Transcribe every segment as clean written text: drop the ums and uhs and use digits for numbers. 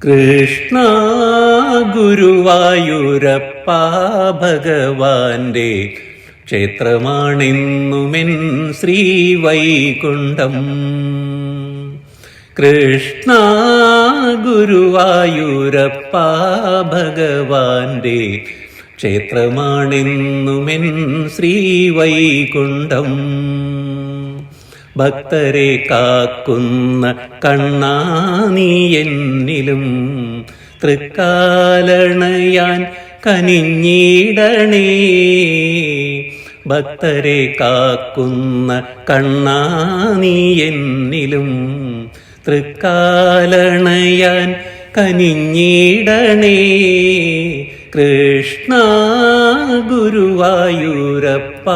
കൃഷ്ണ ഗുരുവായൂരപ്പ ഭഗവാന്റെ ക്ഷേത്രമാണിന്നുമെൻ ശ്രീവൈകുണ്ഠം. കൃഷ്ണ ഗുരുവായൂരപ്പ ഭഗവാന്റെ ക്ഷേത്രമാണിന്നുമെൻ ശ്രീവൈകുണ്ഠം. ഭക്തരെ കാക്കുന്ന കണ്ണാ നീ എന്നിലും തൃക്കാലണയാൻ കനിഞ്ഞിടണേ. ഭക്തരെ കാക്കുന്ന കണ്ണാ നീ എന്നിലും തൃക്കാലണയാൻ കനിഞ്ഞിടണേ. കൃഷ്ണ ഗുരുവായൂരപ്പ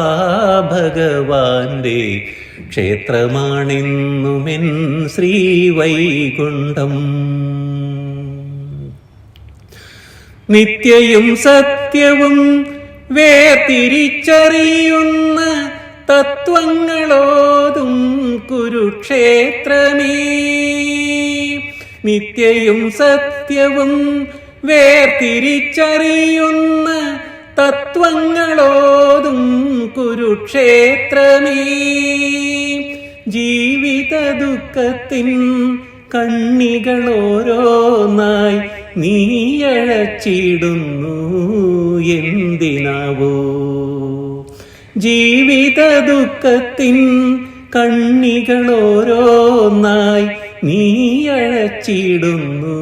ഭഗവാന്റെ ക്ഷേത്രമാണിന്നുമെൻ ശ്രീവൈകുണ്ഠം. നിത്യയും സത്യവും വേർതിരിച്ചറിയുന്ന തത്വങ്ങളോതും കുരുക്ഷേത്രമേ. നിത്യയും സത്യവും വേർതിരിച്ചറിയുന്ന തത്വങ്ങളോതും കുരുക്ഷേത്രമേ. ജീവിത ദുഃഖത്തിൻ കണ്ണികളോരോന്നായി നീയഴച്ചിടുന്നു എന്തിനാവോ. ജീവിത ദുഃഖത്തിൻ കണ്ണികളോരോന്നായി നീയഴച്ചിടുന്നു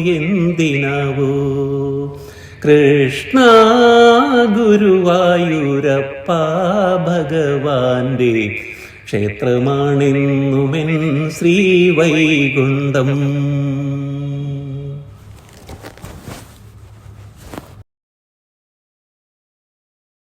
എന്തിനാവോ. കൃഷ്ണ ഗുരുവായൂരപ്പ ഭഗവാന്റെ ക്ഷേത്രമാണിന്നുമെൻ ശ്രീവൈകുണ്ഠം.